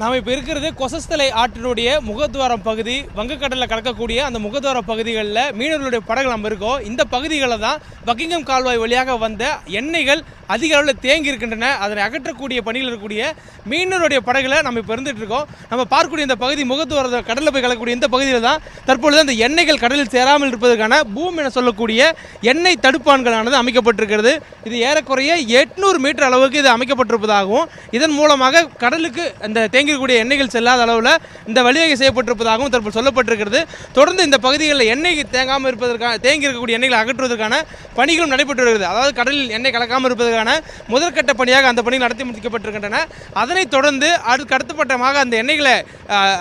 நாம் இப்போ இருக்கிறது கொசஸ்தலை ஆற்றினுடைய முகத்வாரம் பகுதி, வங்கக்கடலில் கலக்கக்கூடிய அந்த முகத்வார பகுதிகளில் மீனவர்களுடைய படகு நம்ம இருக்கோம். இந்த பகுதிகளில் தான் பக்கிங்ஹாம் கால்வாய் வழியாக வந்த எண்ணெய்கள் அதிக அளவில் தேங்கி இருக்கின்றன. அதனை அகற்றக்கூடிய பணியில் இருக்கக்கூடிய மீனவருடைய படகுல நம்ம இப்போ இருந்துட்டு இருக்கோம். நம்ம பார்க்கக்கூடிய இந்த பகுதி முகத்வார கடலில் போய் கலக்கக்கூடிய இந்த பகுதியில் தான் தற்பொழுது அந்த எண்ணெய்கள் கடலில் சேராமல் இருப்பதற்கான பூம் என சொல்லக்கூடிய எண்ணெய் தடுப்பான்களானது அமைக்கப்பட்டிருக்கிறது. இது ஏறக்குறைய 800 மீட்டர் அளவுக்கு இது அமைக்கப்பட்டிருப்பதாகவும், இதன் மூலமாக கடலுக்கு அந்த தேங்கிக்கூடிய எண்ணெய்கள் செல்லாத அளவில் இந்த வழிவகை செய்யப்பட்டிருப்பதாகவும் தற்போது சொல்லப்பட்டிருக்கிறது. தொடர்ந்து இந்த பகுதிகளில் எண்ணெய் தேங்காமல் இருப்பதற்கான தேங்கி இருக்கக்கூடிய எண்ணெய்களை அகற்றுவதற்கான பணிகளும் நடைபெற்று வருகிறது. அதாவது கடலில் எண்ணெய் கலக்காமல் இருப்பதற்கான முதற்கட்ட பணியாக அந்த பணிகள் நடத்தி முடிக்கப்பட்டிருக்கின்றன. அதனைத் தொடர்ந்து அடுத்தபட்டமாக அந்த எண்ணெய்களை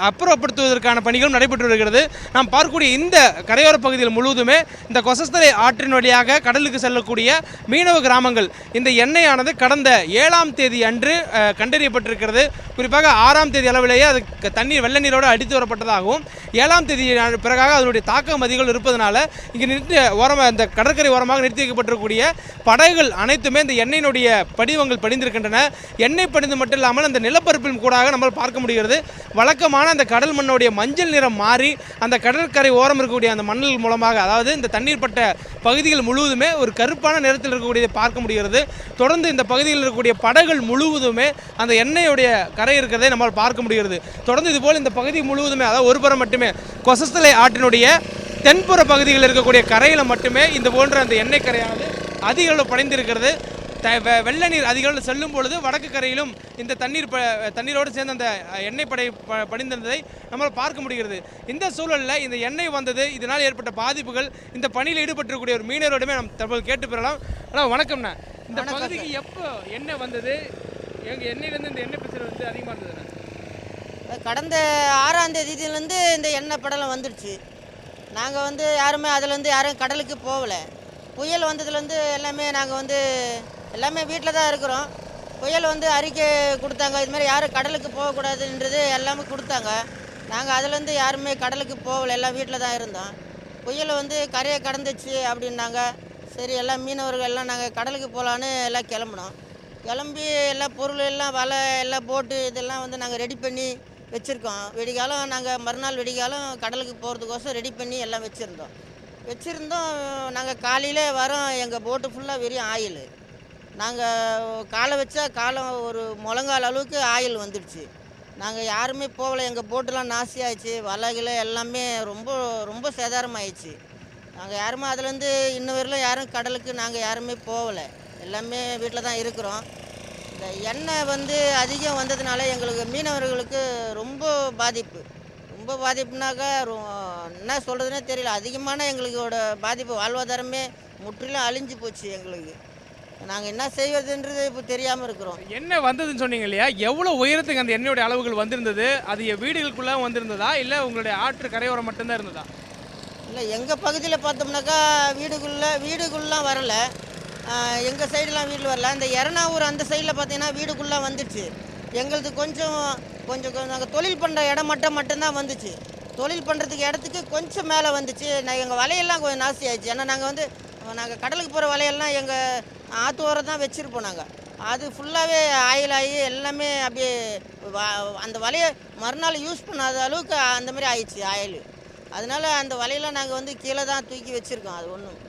அப்புறப்படுத்துவதற்கான பணிகளும் நடைபெற்று வருகிறது. நாம் பார்க்கக்கூடிய இந்த கரையோர பகுதியில் முழுவதுமே இந்த கொசஸ்தலை ஆற்றின் வழியாக கடலுக்கு செல்லக்கூடிய மீனவ கிராமங்கள் இந்த எண்ணெயானது கடந்த 7ஆம் தேதி அன்று கண்டறியப்பட்டிருக்கிறது. குறிப்பாக 6ஆம் தேதி அளவிலேயே அது தண்ணீர் வெள்ள நீரோடு அடித்து வரப்பட்டதாகவும், 7ஆம் தேதி பிறகாக அதனுடைய தாக்கம் அதிகம் இருப்பதனால இங்கே நிறுத்தி ஓரமாக இந்த கடற்கரை ஓரமாக நிறுத்தி வைக்கப்பட்டிருக்கக்கூடிய படகுகள் அனைத்துமே இந்த எண்ணெயினுடைய படிவங்கள் படிந்திருக்கின்றன. எண்ணெய் படிந்து மட்டும் இல்லாமல் அந்த நிலப்பரப்பிலும் கூட நம்மால் பார்க்க முடிகிறது. வழக்கமான அந்த கடல் மண்ணுடைய மஞ்சள் நிறம் மாறி அந்த கடற்கரை ஓரம் இருக்கக்கூடிய அந்த மணல் மூலமாக, அதாவது இந்த தண்ணீர் பட்ட பகுதிகள் முழுவதுமே ஒரு கருப்பான நிறத்தில் இருக்கக்கூடியதை பார்க்க முடிகிறது. தொடர்ந்து இந்த பகுதியில் இருக்கக்கூடிய படகுகள் முழுவதுமே அந்த எண்ணெயுடைய கரை இருக்கிறதை நம்மால் பார்க்க முடிகிறது. தொடர்ந்து இதுபோல் இந்த பகுதி முழுவதுமே, அதாவது ஒரு புறம் மட்டுமே கொசஸ்தலை ஆற்றினுடைய தென்புற பகுதிகளில் இருக்கக்கூடிய கரையில் மட்டுமே இந்த போன்ற அந்த எண்ணெய் கரையானது அதிக அளவு படைந்திருக்கிறது. வெள்ள நீர் அதிக அளவில் செல்லும் பொழுது வடக்கு கரையிலும் இந்த தண்ணீரோடு சேர்ந்து அந்த எண்ணெய் படிந்திருந்ததை நம்மளால் பார்க்க முடிகிறது. இந்த சூழலில் இந்த எண்ணெய் வந்தது, இதனால் ஏற்பட்ட பாதிப்புகள், இந்த பணியில் ஈடுபட்டிருக்கக்கூடிய ஒரு மீனவரிடமே நம்ம தற்போது கேட்டு பெறலாம். ஆனால் வணக்கம்ண்ணா, இந்த பகுதிக்கு எப்போ எண்ணெய் வந்தது? எங்கள் எண்ணெயிலேருந்து இந்த எண்ணெய் பிரச்சனை வந்து அதிகமாக இருந்ததுண்ணா? கடந்த 6ஆம் தேதியிலேருந்து இந்த எண்ணெய் படலம் வந்துடுச்சு. நாங்கள் யாருமே அதுலேருந்து யாரும் கடலுக்கு போகலை. புயல் வந்ததுலேருந்து எல்லாமே வீட்டில் தான் இருக்கிறோம். புயல் அறிக்கை கொடுத்தாங்க, இதுமாதிரி யாரும் கடலுக்கு போகக்கூடாதுன்றது எல்லாமே கொடுத்தாங்க. நாங்கள் அதுலேருந்து யாருமே கடலுக்கு போகலை, எல்லாம் வீட்டில் தான் இருந்தோம். புயல் கரையை கடந்துச்சு அப்படின்னாங்க. சரி, எல்லாம் மீனவர்கள் எல்லாம் நாங்கள் கடலுக்கு போகலான்னு எல்லாம் கிளம்பி எல்லாம் பொருள் எல்லாம் வலை எல்லாம் போட்டு இதெல்லாம் நாங்கள் ரெடி பண்ணி வச்சுருக்கோம். வெடிகாலம் நாங்கள் மறுநாள் வெடிகாலம் கடலுக்கு போகிறதுக்கோசம் ரெடி பண்ணி எல்லாம் வச்சுருந்தோம். நாங்கள் காலையில் வரோம். எங்கள் போட்டு ஃபுல்லாக வெறும் ஆயில். நாங்கள் காலை வச்சா காலம் ஒரு முழங்கால் அளவுக்கு ஆயில் வந்துடுச்சு. நாங்கள் யாருமே போகலை. எங்கள் போட்டெலாம் நாசி ஆயிடுச்சு. வலைகள் எல்லாமே ரொம்ப ரொம்ப சேதாரமாயிடுச்சு. நாங்கள் யாருமே அதுலேருந்து இன்ன வரையிலும் யாரும் கடலுக்கு நாங்கள் யாருமே போகலை. எல்லாமே வீட்டில் தான் இருக்கிறோம். இந்த எண்ணெய் அதிகம் வந்ததுனால எங்களுக்கு மீனவர்களுக்கு ரொம்ப பாதிப்புனாக்கா என்ன சொல்கிறதுனே தெரியல. அதிகமான எங்களுக்கோட பாதிப்பு, வாழ்வாதாரமே முற்றிலும் அழிஞ்சு போச்சு. எங்களுக்கு நாங்கள் என்ன செய்வதுன்றது இப்போ தெரியாமல் இருக்கிறோம். எண்ணெய் வந்ததுன்னு சொன்னீங்க இல்லையா? எவ்வளோ உயரத்துக்கு அந்த எண்ணெயோடைய அளவுகள் வந்திருந்தது? அது வீடுகளுக்குள்ளே வந்திருந்ததா, இல்லை உங்களுடைய ஆற்று கரையோரம் மட்டும்தான் இருந்ததா? இல்லை, எங்கள் பகுதியில் பார்த்தோம்னாக்கா வீடுக்குள்ளலாம் வரலை. எங்கள் சைடெலாம் வீட்டில் வரல. இந்த எரணாவூர் அந்த சைடில் பார்த்தீங்கன்னா வீடுக்குள்ளே வந்துடுச்சு. எங்களது கொஞ்சம் நாங்கள் தொழில் பண்ணுற இடம் மட்டும்தான் வந்துச்சு. தொழில் பண்ணுறதுக்கு இடத்துக்கு கொஞ்சம் மேலே வந்துச்சு. எங்கள் வலையெல்லாம் கொஞ்சம் நாசி ஆயிடுச்சு. ஏன்னா நாங்கள் கடலுக்கு போகிற வலையெல்லாம் எங்கள் ஆற்று ஓரம் தான் வச்சுருப்போம். நாங்கள் அது ஃபுல்லாகவே ஆயில் ஆகி எல்லாமே அப்படியே அந்த வலையை மறுநாள் யூஸ் பண்ணாத அளவுக்கு அந்த மாதிரி ஆயிடுச்சு ஆயில். அதனால் அந்த வலையெல்லாம் நாங்கள் கீழே தான் தூக்கி வச்சுருக்கோம். அது ஒன்றும்